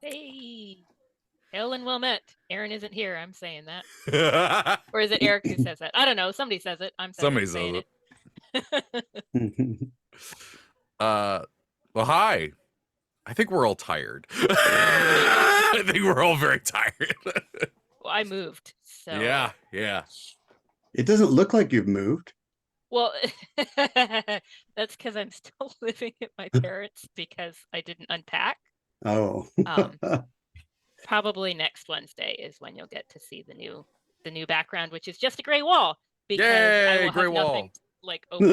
Hey, hail and well met. Aaron isn't here. I'm saying that. Or is it Eric who says that? I don't know. Somebody says it. I'm Somebody saying says it. it. Well, hi. I think we're all tired. I think we're all very tired. Well, I moved, so yeah. It doesn't look like you've moved. well, that's because I'm still living at my parents' because I didn't unpack. Oh. Um, Probably next Wednesday is when you'll get to see the new background, which is just a gray wall because I Yay, will gray have nothing wall. like open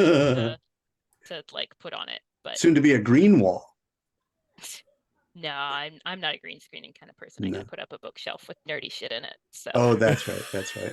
to like put on it. But Soon to be a green wall. no, I'm not a green screening kind of person. I No. gotta put up a bookshelf with nerdy shit in it. So Oh, that's right. That's right.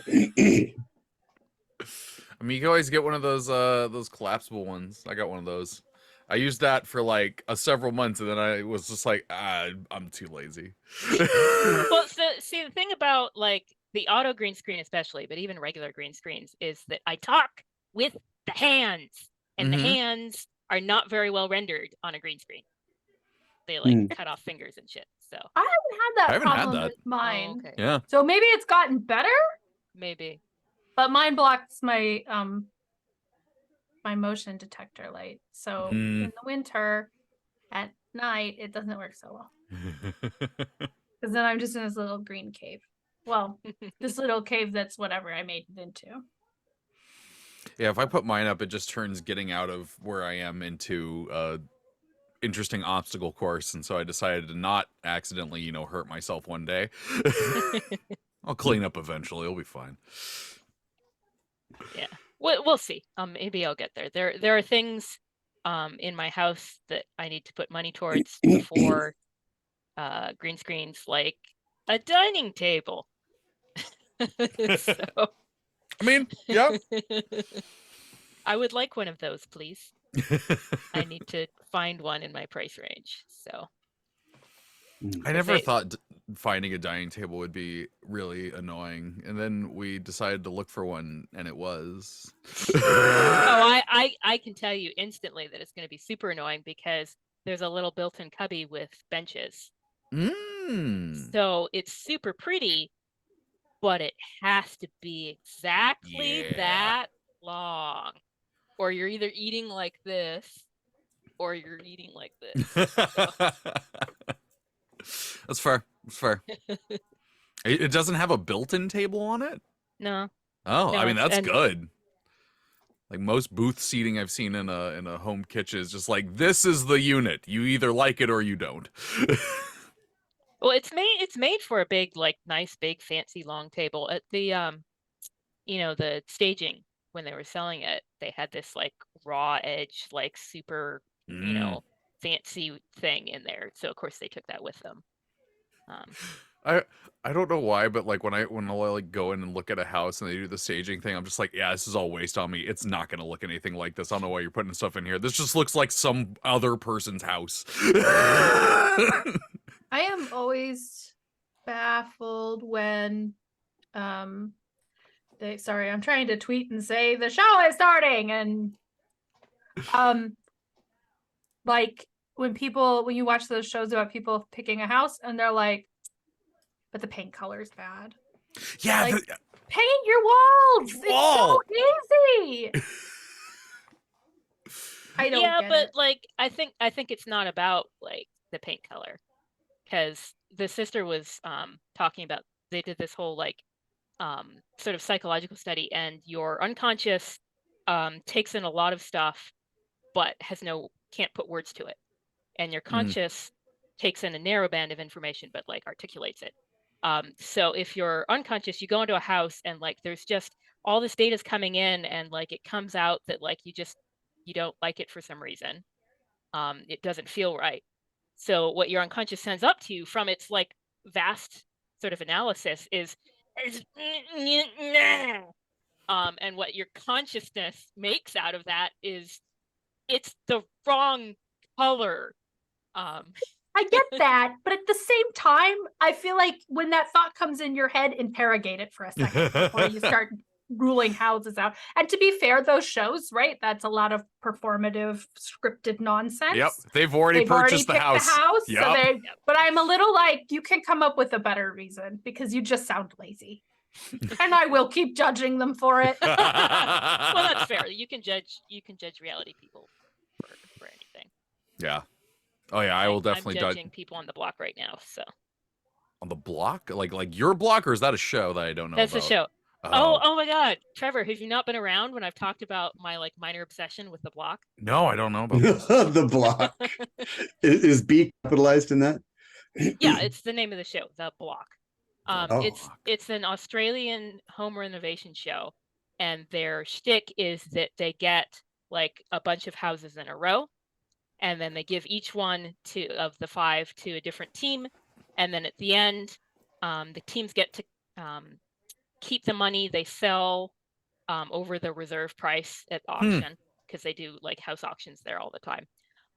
I mean, you can always get one of those collapsible ones. I got one of those. I used that for like several months, and then I was just like, I'm too lazy. well, so see the thing about like the auto green screen especially, but even regular green screens is that I talk with the hands, and the hands are not very well rendered on a green screen. They like cut off fingers and shit. So I haven't had that I haven't had problem that. with mine. Oh, okay. Yeah. So maybe it's gotten better, Maybe. but mine blocks my my motion detector light. So in the winter at night it doesn't work so well. Because then I'm just in this little green cave. Well, this little cave that's whatever I made it into. Yeah, if I put mine up, it just turns getting out of where I am into interesting obstacle course, and so I decided to not accidentally, hurt myself one day. I'll clean up eventually. It'll be fine. Yeah. We'll see. Maybe I'll get there. There are things in my house that I need to put money towards before green screens, like a dining table. So I mean, yeah. I would like one of those, please. I need to find one in my price range. So I never thought finding a dining table would be really annoying, and then we decided to look for one, and it was. Oh, I can tell you instantly that it's going to be super annoying because there's a little built-in cubby with benches. So it's super pretty, but it has to be exactly that long. Or you're either eating like this, or you're eating like this. That's fair. That's fair. It doesn't have a built-in table on it? No. Oh, No, I mean, that's good. Like most booth seating I've seen in a home kitchen is just like, this is the unit. You either like it or you don't. Well, it's made for a big, like nice, big, fancy long table. At the the staging when they were selling it, they had this like raw edge, like super, fancy thing in there. So of course they took that with them. I don't know why, but like when I like go in and look at a house and they do the staging thing, I'm just like, yeah, this is all waste on me. It's not gonna look anything like this. I don't know why you're putting stuff in here. This just looks like some other person's house. I am always baffled when sorry, I'm trying to tweet and say the show is starting, and like when you watch those shows about people picking a house and they're like, but the paint color is bad. Yeah, like, paint your walls. It's so easy. I don't get but it. like I think it's not about like the paint color, because the sister was talking about, they did this whole like sort of psychological study, and your unconscious takes in a lot of stuff but can't put words to it, and your conscious takes in a narrow band of information but like articulates it. So if you're unconscious, you go into a house and like there's just all this data's coming in, and like it comes out that like you don't like it for some reason. It doesn't feel right. So what your unconscious sends up to you from its like vast sort of analysis is and what your consciousness makes out of that is it's the wrong color. I get that, but at the same time, I feel like when that thought comes in your head, interrogate it for a second before you start ruling houses out. And to be fair, those shows, right? That's a lot of performative, scripted nonsense. Yep, they've already They've already purchased the picked house. the house. Yep. So they, but I'm a little like, you can come up with a better reason because you just sound lazy. And I will keep judging them for it. Well, that's fair. You can judge reality people for anything. Yeah. Oh yeah, I will definitely I'm judging people on the block right now. So on the block, like your block, or is that a show that I don't know that's about? the show. Oh. Oh my God, Trevor, have you not been around when I've talked about my like minor obsession with the block? No, I don't know about this. The block. Is B capitalized in that? Yeah, it's the name of the show, The Block. Oh. It's an Australian home renovation show, and their shtick is that they get like a bunch of houses in a row, and then they give each one of the 5 to a different team, and then at the end, the teams get to keep the money they sell over the reserve price at auction, because they do like house auctions there all the time,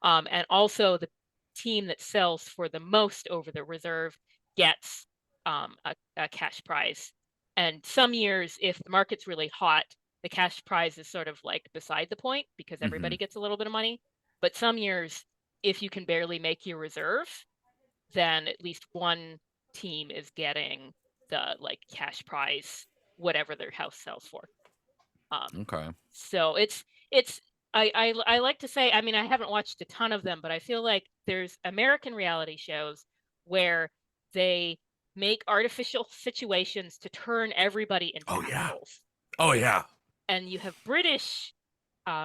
and also the team that sells for the most over the reserve gets a cash prize. And some years, if the market's really hot, the cash prize is sort of like beside the point because everybody gets a little bit of money. But some years, if you can barely make your reserve, then at least one team is getting the like cash prize, whatever their house sells for. Okay. So I like to say, I mean, I haven't watched a ton of them, but I feel like there's American reality shows where they make artificial situations to turn everybody into assholes. Oh yeah. And you have British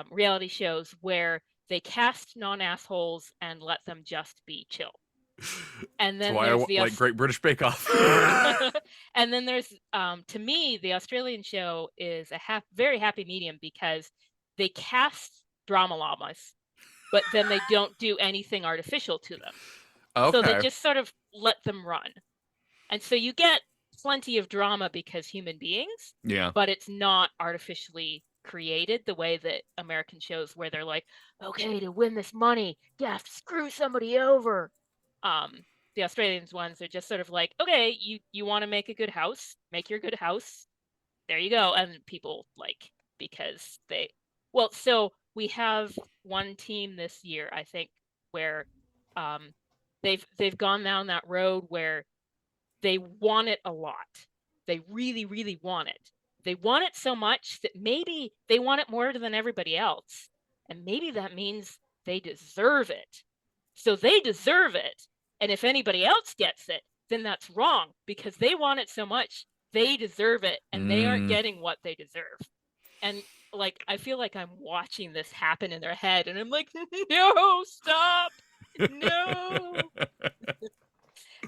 reality shows where they cast non-assholes and let them just be chill. And then That's why there's I like Great British Bake Off. And then there's to me, the Australian show is a very happy medium because they cast drama llamas, but then they don't do anything artificial to them. Okay. So they just sort of let them run. And so you get plenty of drama because human beings, Yeah. but it's not artificially created the way that American shows where they're like, okay, to win this money, you have to screw somebody over. The Australians ones are just sort of like, okay, you want to make a good house, make your good house. There you go. And people like, because so we have one team this year, I think, where they've gone down that road where they want it a lot. They really, really want it. They want it so much that maybe they want it more than everybody else. And maybe that means they deserve it. So they deserve it. And if anybody else gets it, then that's wrong because they want it so much. They deserve it and they aren't getting what they deserve. And like, I feel like I'm watching this happen in their head and I'm like, no, stop. No.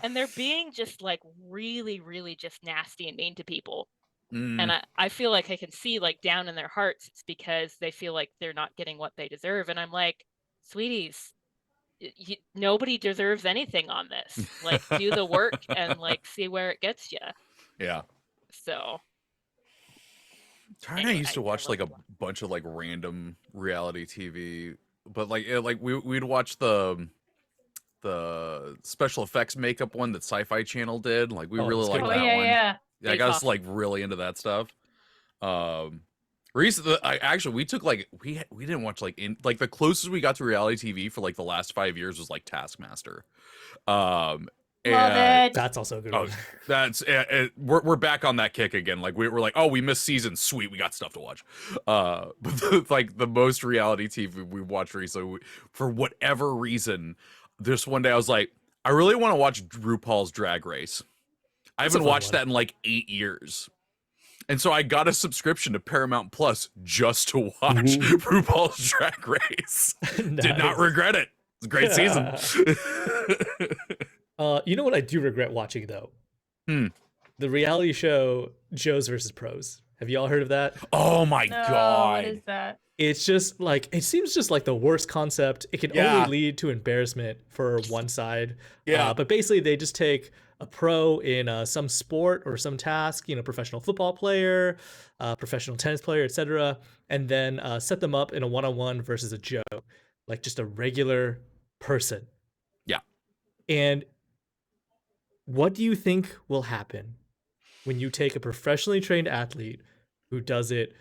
And they're being just like really, really just nasty and mean to people. And I feel like I can see like down in their hearts, it's because they feel like they're not getting what they deserve. And I'm like, sweeties, nobody deserves anything on this. Like, do the work and like see where it gets you. Yeah. So. I used to watch like a bunch of like random reality TV, but like we'd watch the special effects makeup one that Sci-Fi Channel did. Like we really liked that one. Yeah. Yeah, I got us like really into that stuff. Recently, we took like we didn't watch like in like the closest we got to reality TV for like the last 5 years was like Taskmaster. Love it. That's also a good Oh, one. that's we're back on that kick again. Like we're like, oh, we missed season. Sweet, we got stuff to watch. But like the most reality TV we watched recently, for whatever reason, this one day I was like, I really want to watch RuPaul's Drag Race. I haven't watched that in like 8 years. And so I got a subscription to Paramount Plus just to watch RuPaul's Drag Race. Nice. Did not regret it. It's a great season. You know what I do regret watching though? The reality show Joes versus Pros. Have you all heard of that? Oh my No, god. what is that? It's just like, it seems just like the worst concept. It can only lead to embarrassment for one side. Yeah. But basically they just take a pro in some sport or some task, you know, professional football player, professional tennis player, etc., and then set them up in a one-on-one versus a Joe, like just a regular person. Yeah. And what do you think will happen when you take a professionally trained athlete who does it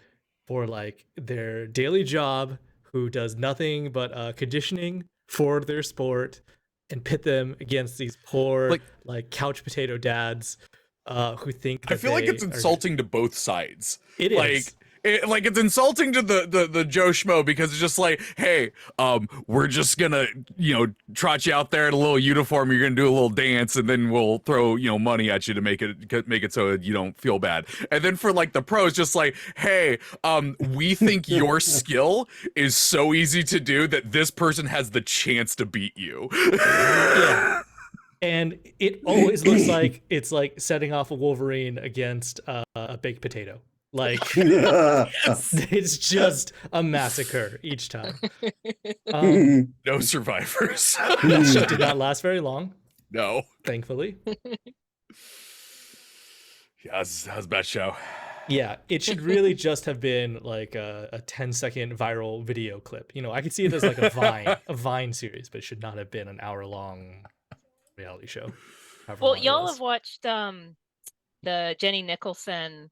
for like their daily job, who does nothing but conditioning for their sport, and pit them against these poor like couch potato dads who think that I feel like it's insulting to both sides. It like, is. It's insulting to the Joe Schmo because it's just like, hey, we're just gonna, trot you out there in a little uniform. You're gonna do a little dance, and then we'll throw, money at you to make it so you don't feel bad. And then for like the pros, just like, hey, we think your skill is so easy to do that this person has the chance to beat you. Yeah. And it always looks like it's like setting off a Wolverine against a baked potato. Like, it's just a massacre each time. No survivors. That show did not last very long. No. Thankfully. Yeah, that was a bad show. Yeah, it should really just have been like a 10-second viral video clip. I could see it as like a Vine series, but it should not have been an hour-long reality show. Well, y'all have watched the Jenny Nicholson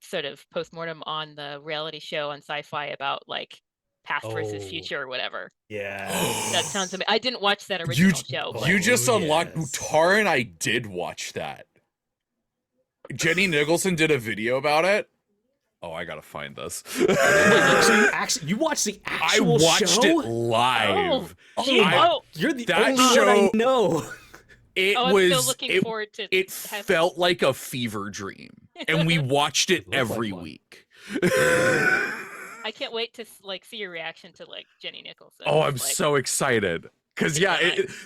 sort of postmortem on the reality show on Sci-Fi about like past versus future or whatever. Yeah. That sounds amazing. I didn't watch that original show. You just unlocked. Tara and I did watch that. Jenny Nicholson did a video about it. Oh, I gotta find this. Actually, you watched the actual show? I watched it live. You're the that only show, one I know. I'm still looking forward to it felt like a fever dream, and we watched it every week. I can't wait to like see your reaction to like Jenny Nicholson. Oh, I'm so excited. Because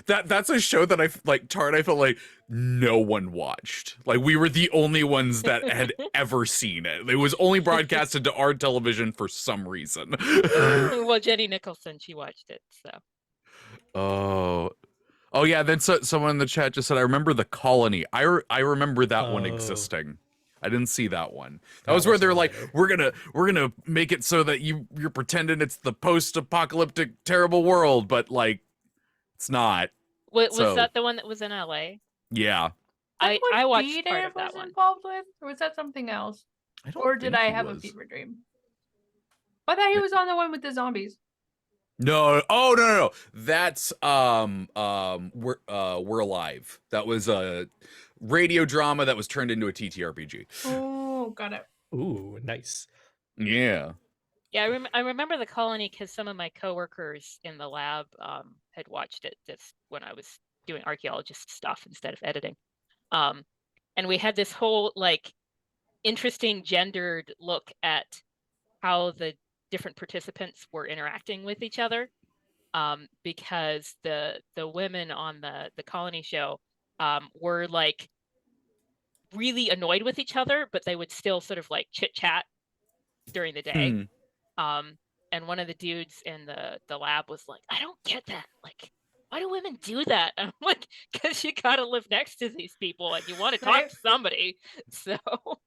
that's a show that I like. Tara and I felt like no one watched. Like we were the only ones that had ever seen it. It was only broadcasted to our television for some reason. Well, Jenny Nicholson, she watched it. So. Oh yeah. Then someone in the chat just said, "I remember The Colony." I remember that one existing. I didn't see that one. That was where they're like, we're gonna make it so that you're pretending it's the post-apocalyptic terrible world, but like. It's not. Was that the one that was in LA? Yeah. I watched part of that one. Involved with, or was that something else? Or did I have a fever dream? I thought he was on the one with the zombies. No. Oh no. That's We're Alive. That was a radio drama that was turned into a TTRPG. Oh, got it. Ooh, nice. Yeah. Yeah, I remember The Colony because some of my coworkers in the lab had watched it just when I was doing archaeologist stuff instead of editing. And we had this whole like interesting gendered look at how the different participants were interacting with each other. Because the women on the Colony show were like really annoyed with each other, but they would still sort of like chit chat during the day. And one of the dudes in the lab was like, I don't get that. Like, why do women do that? I'm like, because you gotta live next to these people and you want to talk to somebody. So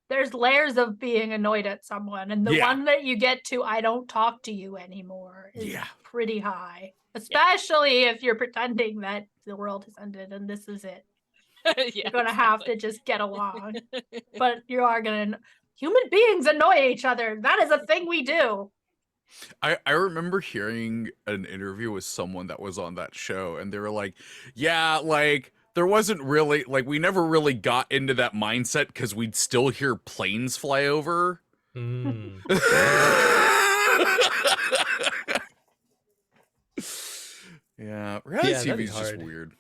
there's layers of being annoyed at someone, and the one that you get to, I don't talk to you anymore, is pretty high. Especially if you're pretending that the world has ended and this is it. You're gonna have to just get along. But you are gonna. Human beings annoy each other. That is a thing we do. I remember hearing an interview with someone that was on that show, and they were like, yeah, like, there wasn't really, like, we never really got into that mindset because we'd still hear planes fly over. Yeah, reality TV is just weird.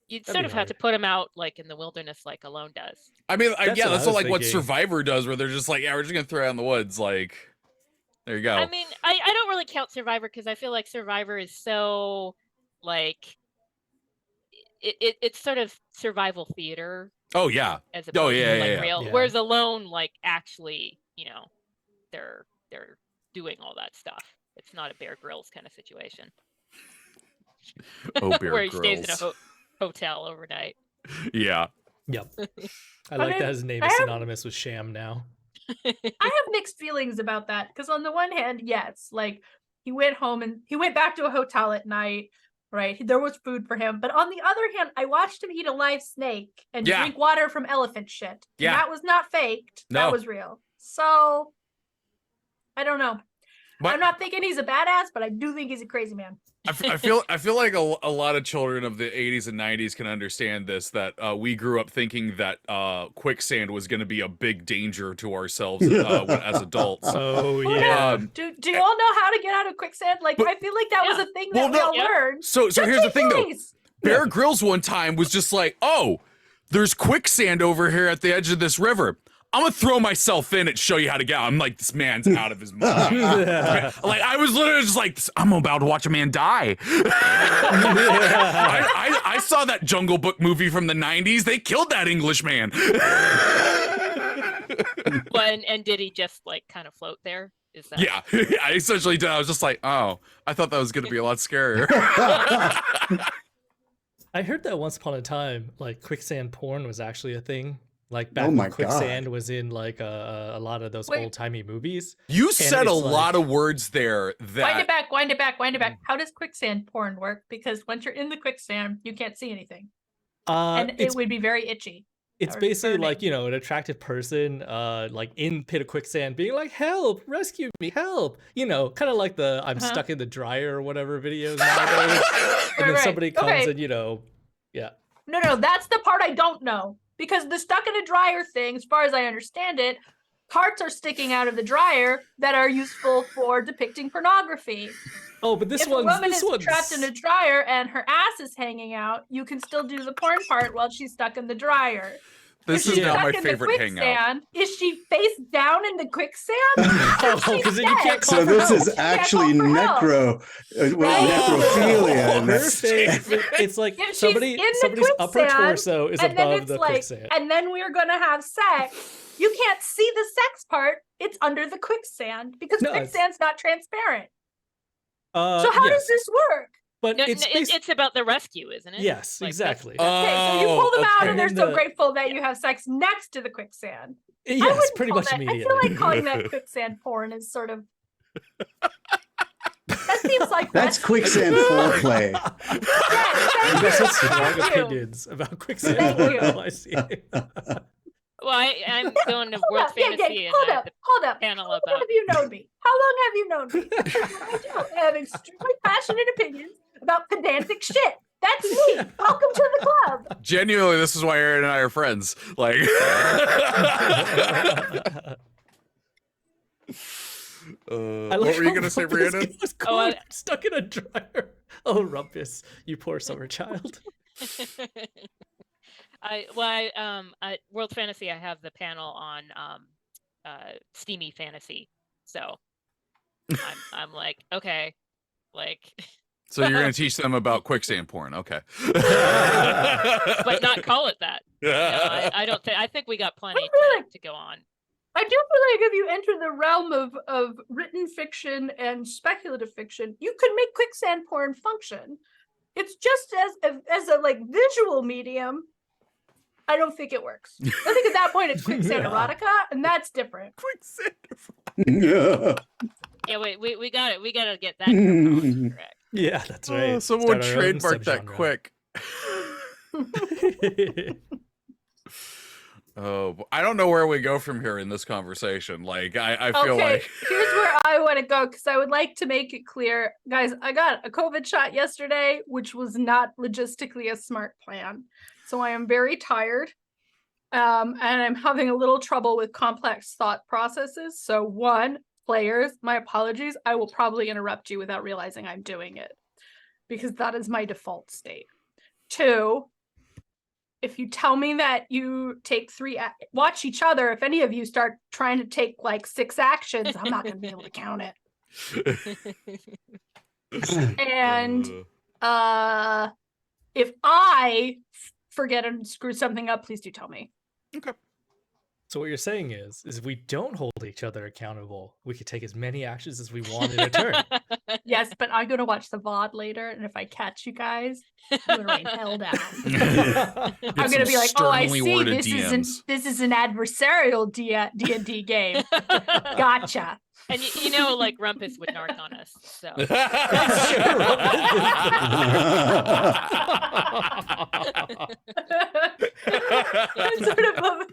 You'd sort of have to put them out like in the wilderness like Alone does. I mean, that's what, like what Survivor does, where they're just like, yeah, we're just gonna throw it out in the woods, like, there you go. I mean, I don't really count Survivor because I feel like Survivor is so like it's sort of survival theater. Oh yeah. As opposed to like real. Yeah. Whereas Alone, like actually, they're doing all that stuff. It's not a Bear Grylls kind of situation. Oh, Bear where he Grylls. stays in a hotel overnight. Yeah. Yep. I like that his name is synonymous with sham now. I have mixed feelings about that because on the one hand, yes, like he went home and he went back to a hotel at night, right? There was food for him. But on the other hand, I watched him eat a live snake and drink water from elephant shit. Yeah. And that was not faked. No. That was real. So I don't know. But I'm not thinking he's a badass, but I do think he's a crazy man. I feel like a lot of children of the 80s and 90s can understand this, that we grew up thinking that quicksand was going to be a big danger to ourselves as adults. Oh yeah. Do you all know how to get out of quicksand? Like, I feel like that was a thing that we all learned. So Just here's the in thing though. case. Bear Grylls one time was just like, oh, there's quicksand over here at the edge of this river. I'm gonna throw myself in and show you how to get out. I'm like, this man's out of his mind. Like, I was literally just like, I'm about to watch a man die. I saw that Jungle Book movie from the 90s. They killed that English man. Well, and did he just like kind of float there? Is that? Yeah, I essentially did. I was just like, oh, I thought that was gonna be a lot scarier. I heard that once upon a time, like quicksand porn was actually a thing. Like back Oh my when quicksand God. was in like a lot of those Wait. old timey movies. You said a it's lot of words there Wind it that back. How does quicksand porn work? Because once you're in the quicksand, you can't see anything. And it It's would be very itchy. it's or basically like, burning. an attractive person like in pit of quicksand being like, help, rescue me, help. Kind of like the I'm stuck in the dryer or whatever videos nowadays. And then Right. somebody comes Okay. and yeah. No, that's the part I don't know. Because the stuck in a dryer thing, as far as I understand it, parts are sticking out of the dryer that are useful for depicting pornography. Oh, but this If a woman one's is trapped in a dryer and her ass is hanging out, you can still do the porn part while she's stuck in the dryer. this If is she's now stuck my in the favorite hangout. quicksand, is she face down in the quicksand? Oh, She's because then you dead. can't call So for this help. is actually necrophilia. and that's- Perfect. It's like If she's somebody in the somebody's upper quicksand, torso is and then above it's the like, quicksand. and then we're gonna have sex. You can't see the sex part. It's under the quicksand because No, it's- quicksand's not transparent. So So how does this work? But No, it's it's about the rescue, isn't it? yes, Like, that's- exactly. Okay, so you pull them out, okay. and they're And so then grateful that you have sex next to the quicksand. I Yes, wouldn't pretty call much that, immediately. I feel like calling that quicksand porn is sort of. That seems like That's quicksand foreplay. Yes, You thank got some you. strong Thank you. opinions about quicksand. Thank you. Oh, I see. Well, I'm going to Hold World up, yeah, Fantasy and hold I have up, the hold up. panel How long about. have you known me? How long have you known me? That's what I do. I have extremely passionate opinions about pedantic shit. That's me. Welcome to the club. Genuinely, this is why Aaron and I are friends. Like, what were you gonna say, Brianna? Stuck in a dryer. Oh, Rumpus, you poor summer child. At World Fantasy, I have the panel on steamy fantasy. So I'm like, okay, like, So you're gonna teach them about quicksand porn, okay? but not call it that. No, I don't think. I think we got plenty to go on. I do feel like if you enter the realm of written fiction and speculative fiction, you could make quicksand porn function. It's just as a like visual medium. I don't think it works. I think at that point it's quicksand erotica, and that's different. Quicksand. Yeah, wait, we got it. We got to get that terminology correct. Yeah, that's right. Someone would Start our own trademark that subgenre. quick. Oh, I don't know where we go from here in this conversation. Like, I feel Okay, like here's where I want to go because I would like to make it clear, guys. I got a COVID shot yesterday, which was not logistically a smart plan. So I am very tired, and I'm having a little trouble with complex thought processes. So one, players, my apologies. I will probably interrupt you without realizing I'm doing it because that is my default state. Two, if you tell me that you take watch each other, if any of you start trying to take like 6 actions, I'm not going to be able to count it. And if I forget and screw something up, please do tell me. okay. So what you're saying is if we don't hold each other accountable, we could take as many actions as we want in a turn. Yes, but I'm going to watch the VOD later, and if I catch you guys, I'm going to rain hell down. I'm going to be like, oh, I sternly see, worded this is an adversarial D&D game. Gotcha. And like Rumpus would narc on us. So It's sort of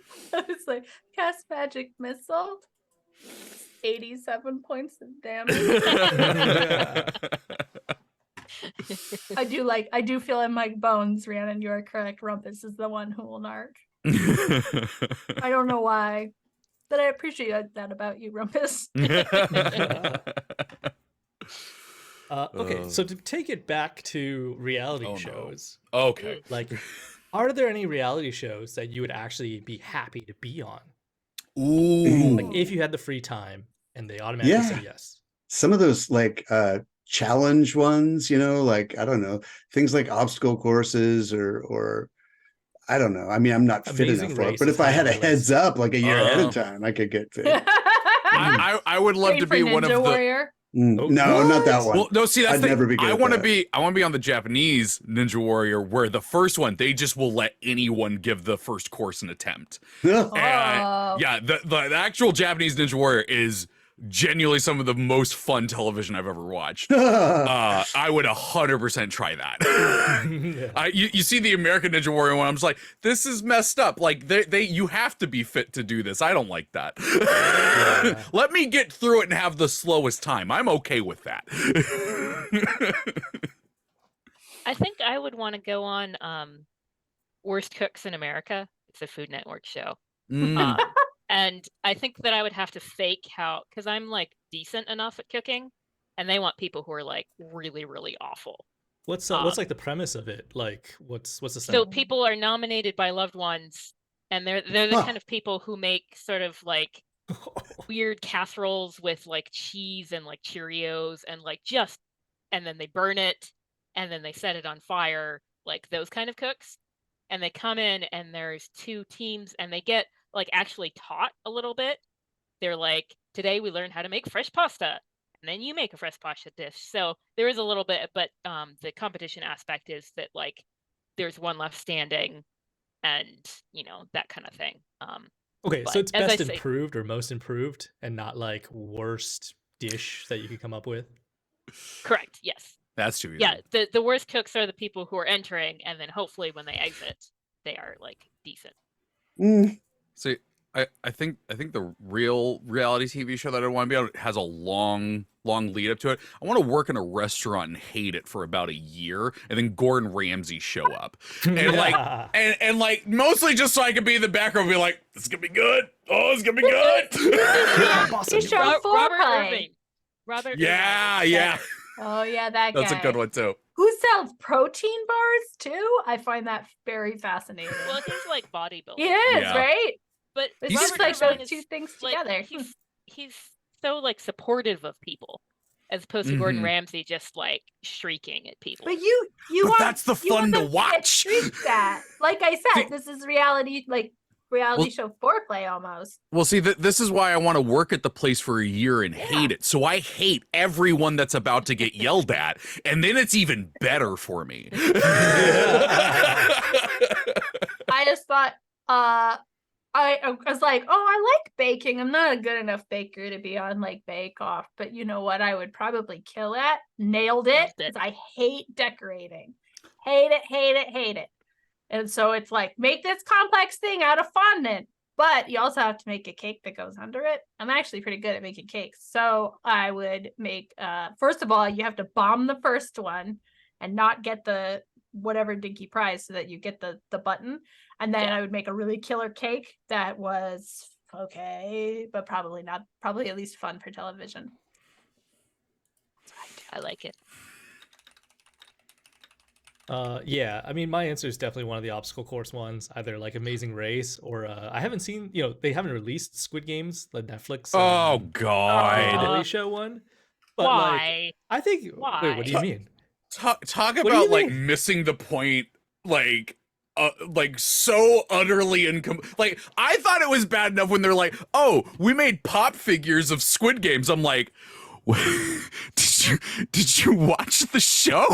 it's like cast magic missile. 87 points of damage. I do feel in my bones, Rhiannon, you are correct. Rumpus is the one who will narc. I don't know why, but I appreciate that about you, Rumpus. Okay, so to take it back to reality Oh, no. shows, Okay. like, are there any reality shows that you would actually be happy to be on? Ooh. Like, if you had the free time and they automatically say yes. Some of those like challenge ones, you know, like I don't know, things like obstacle courses or I don't know. I mean, I'm not fit Amazing enough for it, Race but is if I high had on a my heads list. up like a year ahead Oh. of time, I could get fit. I would love to Train be for one of Ninja the. Warrior. No, not that What? one. Well, no, see, that's I'd the never be good I at want to that. be. I want to be on the Japanese Ninja Warrior, where the first one they just will let anyone give the first course an attempt. Oh. Yeah, the actual Japanese Ninja Warrior is genuinely some of the most fun television I've ever watched. I would 100% try that. You see the American Ninja Warrior one, I'm just like, this is messed up. Like you have to be fit to do this. I don't like that. Yeah. Let me get through it and have the slowest time. I'm okay with that. I think I would want to go on Worst Cooks in America. It's a Food Network show. Mm. And I think that I would have to fake because I'm like decent enough at cooking, and they want people who are like really, really awful. What's like the premise of it? Like, what's the So setup? people are nominated by loved ones, and they're the kind of people who make sort of like weird casseroles with like cheese and like Cheerios and like and then they burn it and then they set it on fire, like those kind of cooks. And they come in and there's two teams and they get like actually taught a little bit. They're like, today we learned how to make fresh pasta, and then you make a fresh pasta dish. So there is a little bit, but the competition aspect is that like there's one left standing, and that kind of thing. Okay, but so it's as I best say- improved or most improved, and not like worst dish that you could come up with. Correct. Yes. That's too easy. Yeah. The worst cooks are the people who are entering, and then hopefully when they exit, they are like decent. See, I think the real reality TV show that I want to be on has a long lead up to it. I want to work in a restaurant and hate it for about a year, and then Gordon Ramsay show up, and like and like mostly just so I could be in the background and be like, "This is gonna be good. Oh, it's gonna be good." You show Robert foreplay. Irving. Robert. Yeah, Irving is yeah, better. Oh yeah, that guy. that's a good one too. Who sells protein bars too? I find that very fascinating. Well, he's like bodybuilding. He is, Yeah. right? But It's He's just like Irving those is, two things like, together. he's so like supportive of people, as opposed to Gordon Mhm. Ramsay just like shrieking at people. But you But want that's the you fun want to them get watch. treat that. Like I said, See- this is reality show foreplay almost. Well, see, this is why I want to work at the place for a year and hate it. So I hate everyone that's about to get yelled at, and then it's even better for me. I just thought I was like, oh, I like baking. I'm not a good enough baker to be on like Bake Off, but you know what I would probably kill at? Nailed it. Because I hate decorating. Hate it. And so it's like, make this complex thing out of fondant, but you also have to make a cake that goes under it. I'm actually pretty good at making cakes. So I would make, first of all, you have to bomb the first one and not get the whatever dinky prize so that you get the button. And then I would make a really killer cake that was okay, but probably at least fun for television. I like it. Yeah, I mean, my answer is definitely one of the obstacle course ones, either like Amazing Race or I haven't seen, they haven't released Squid Games, the Netflix Oh God! Daily Show one. But Why? like, I think. Wait, what do you Why? mean? Talk do you about like mean? missing the point, like so utterly like I thought it was bad enough when they're like, "Oh, we made pop figures of Squid Games." I'm like, did you watch the show?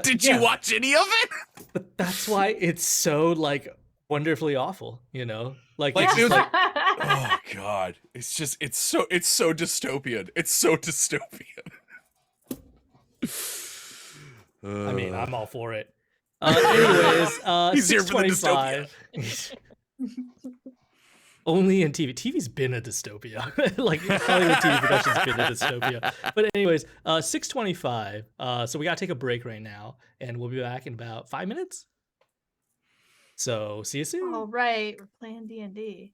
Did you yeah. watch any of it? But that's why it's so like wonderfully awful, Like, Like, it's it just was like, Oh God, it's so dystopian. It's so dystopian. I mean, I'm all for it. Anyways, He's here for the 625. Only in TV. TV's been a dystopia. Like Hollywood TV production's been a dystopia. But anyways, 6:25. So we gotta take a break right now, and we'll be back in about 5 minutes. So see you soon. All right, we're playing D&D.